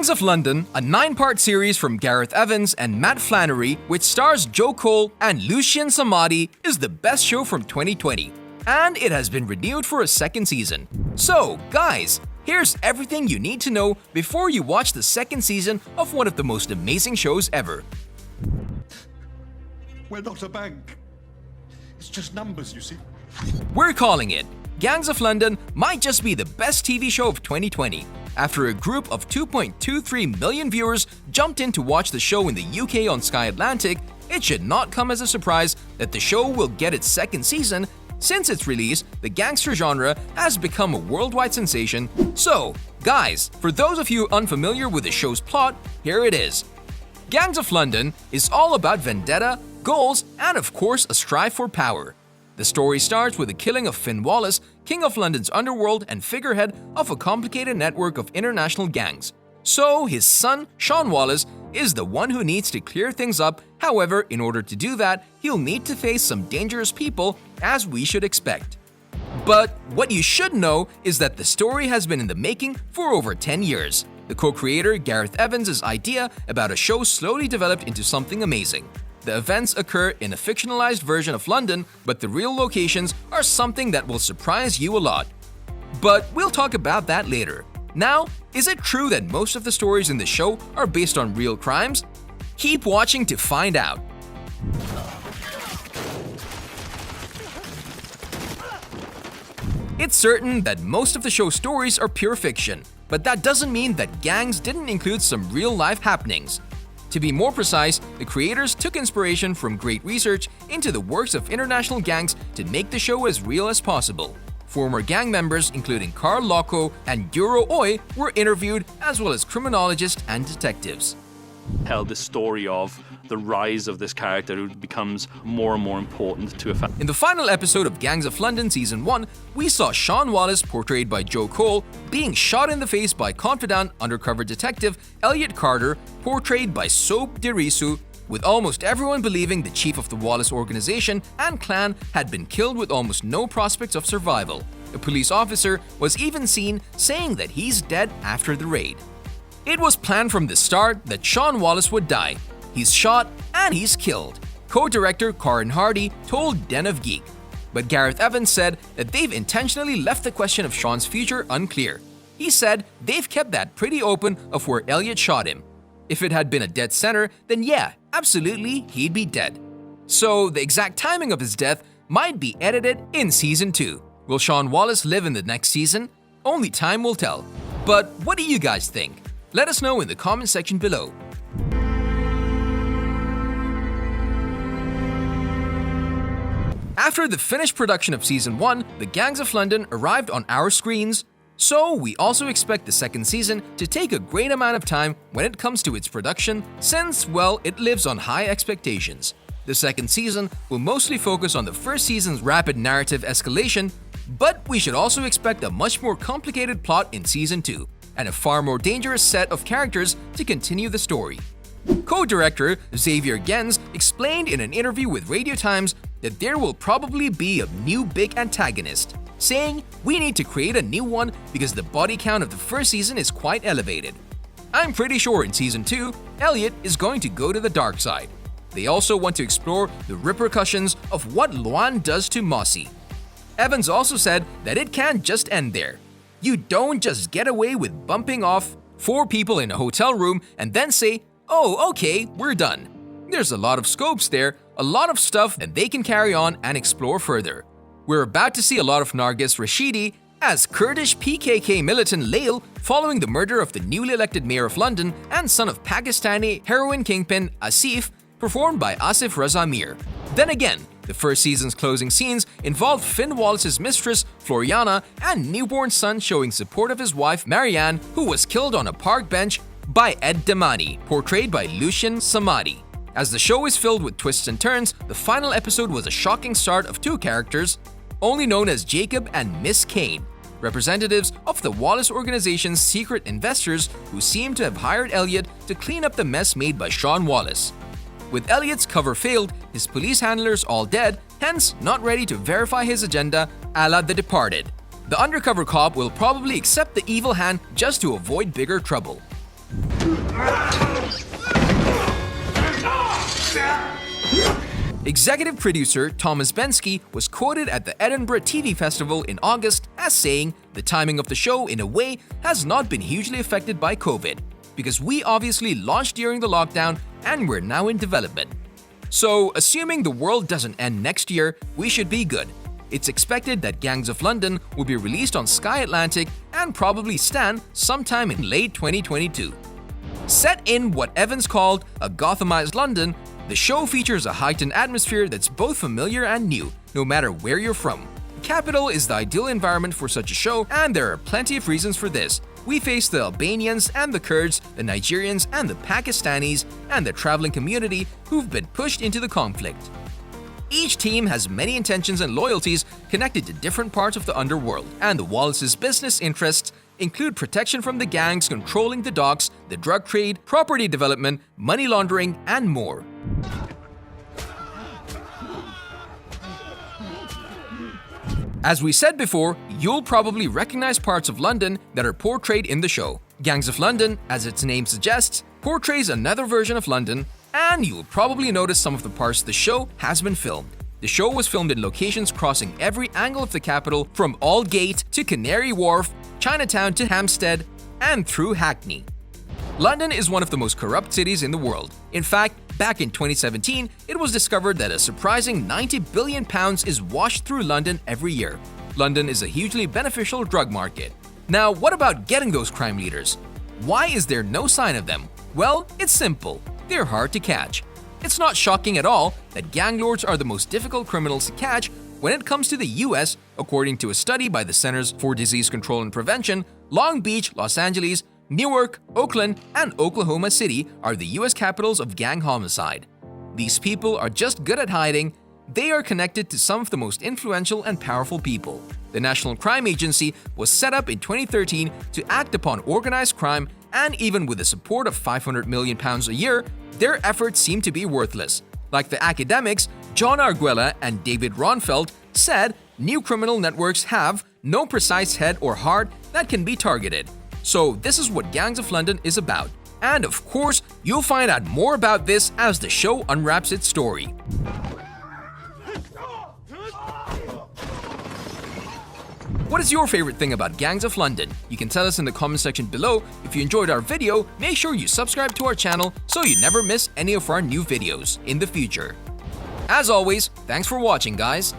Gangs of London, a 9-part series from Gareth Evans and Matt Flannery, which stars Joe Cole and Lucien Samadi, is the best show from 2020, and it has been renewed for a second season. So, guys, here's everything you need to know before you watch the second season of one of the most amazing shows ever. We're not a bank. It's just numbers, you see. We're calling it. Gangs of London might just be the best TV show of 2020. After a group of 2.23 million viewers jumped in to watch the show in the UK on Sky Atlantic, it should not come as a surprise that the show will get its second season. Since its release, the gangster genre has become a worldwide sensation. So, guys, for those of you unfamiliar with the show's plot, here it is. Gangs of London is all about vendetta, goals, and of course a strive for power. The story starts with the killing of Finn Wallace, king of London's underworld and figurehead of a complicated network of international gangs. So his son, Sean Wallace, is the one who needs to clear things up. However, in order to do that, he'll need to face some dangerous people, as we should expect. But what you should know is that the story has been in the making for over 10 years. The co-creator Gareth Evans' idea about a show slowly developed into something amazing. The events occur in a fictionalized version of London, but the real locations are something that will surprise you a lot. But we'll talk about that later. Now, is it true that most of the stories in the show are based on real crimes? Keep watching to find out. It's certain that most of the show's stories are pure fiction, but that doesn't mean that Gangs didn't include some real-life happenings. To be more precise, the creators took inspiration from great research into the works of international gangs to make the show as real as possible. Former gang members including Carl Locko and Duro Oy were interviewed, as well as criminologists and detectives. Tell the story of the rise of this character who becomes more and more important to a family. In the final episode of Gangs of London Season 1, we saw Sean Wallace, portrayed by Joe Cole, being shot in the face by confidant undercover detective Elliot Carter, portrayed by Soap Dirisu, with almost everyone believing the chief of the Wallace organization and clan had been killed with almost no prospects of survival. A police officer was even seen saying that he's dead after the raid. It was planned from the start that Sean Wallace would die. He's shot and he's killed, co-director Corin Hardy told Den of Geek. But Gareth Evans said that they've intentionally left the question of Sean's future unclear. He said they've kept that pretty open of where Elliot shot him. If it had been a dead center, then yeah, absolutely he'd be dead. So the exact timing of his death might be edited in Season 2. Will Sean Wallace live in the next season? Only time will tell. But what do you guys think? Let us know in the comment section below. After the finished production of Season 1, the Gangs of London arrived on our screens. So we also expect the second season to take a great amount of time when it comes to its production, since, well, it lives on high expectations. The second season will mostly focus on the first season's rapid narrative escalation, but we should also expect a much more complicated plot in Season 2, and a far more dangerous set of characters to continue the story. Co-director Xavier Gens explained in an interview with Radio Times that there will probably be a new big antagonist, saying, "We need to create a new one because the body count of the first season is quite elevated. I'm pretty sure in Season 2, Elliot is going to go to the dark side." They also want to explore the repercussions of what Luan does to Mossy. Evans also said that it can't just end there. You don't just get away with bumping off 4 people in a hotel room and then say, "Oh, okay, we're done." There's a lot of scopes there, a lot of stuff that they can carry on and explore further. We're about to see a lot of Nargis Rashidi as Kurdish PKK militant Lail following the murder of the newly elected mayor of London and son of Pakistani heroin kingpin Asif, performed by Asif Raza Mir. Then again, the first season's closing scenes involved Finn Wallace's mistress, Floriana, and newborn son showing support of his wife, Marianne, who was killed on a park bench by Ed Damani, portrayed by Lucien Samadi. As the show is filled with twists and turns, the final episode was a shocking start of 2 characters, only known as Jacob and Miss Kane, representatives of the Wallace organization's secret investors who seem to have hired Elliot to clean up the mess made by Sean Wallace. With Elliot's cover failed, his police handlers all dead, hence not ready to verify his agenda, a la The Departed. The undercover cop will probably accept the evil hand just to avoid bigger trouble. Executive producer Thomas Bensky was quoted at the Edinburgh TV Festival in August as saying, "The timing of the show, in a way, has not been hugely affected by COVID, because we obviously launched during the lockdown and we're now in development. So, assuming the world doesn't end next year, we should be good. It's expected that Gangs of London will be released on Sky Atlantic and probably Stan sometime in late 2022. Set in what Evans called a Gothamized London, the show features a heightened atmosphere that's both familiar and new, no matter where you're from. The capital is the ideal environment for such a show, and there are plenty of reasons for this. We face the Albanians and the Kurds, the Nigerians and the Pakistanis, and the traveling community who've been pushed into the conflict. Each team has many intentions and loyalties connected to different parts of the underworld, and the Wallace's business interests include protection from the gangs controlling the docks, the drug trade, property development, money laundering, and more. As we said before, you'll probably recognize parts of London that are portrayed in the show. Gangs of London, as its name suggests, portrays another version of London, and you'll probably notice some of the parts the show has been filmed. The show was filmed in locations crossing every angle of the capital, from Aldgate to Canary Wharf, Chinatown to Hampstead, and through Hackney. London is one of the most corrupt cities in the world. In fact, back in 2017, it was discovered that a surprising £90 billion is washed through London every year. London is a hugely beneficial drug market. Now, what about getting those crime leaders? Why is there no sign of them? Well, it's simple. They're hard to catch. It's not shocking at all that gang lords are the most difficult criminals to catch when it comes to the US. According to a study by the Centers for Disease Control and Prevention, Long Beach, Los Angeles, Newark, Oakland, and Oklahoma City are the US capitals of gang homicide. These people are just good at hiding. They are connected to some of the most influential and powerful people. The National Crime Agency was set up in 2013 to act upon organized crime, and even with the support of £500 million a year, their efforts seem to be worthless. Like the academics John Arguella and David Ronfeld said, new criminal networks have no precise head or heart that can be targeted. So this is what Gangs of London is about. And of course, you'll find out more about this as the show unwraps its story. What is your favorite thing about Gangs of London? You can tell us in the comment section below. If you enjoyed our video, make sure you subscribe to our channel so you never miss any of our new videos in the future. As always, thanks for watching, guys.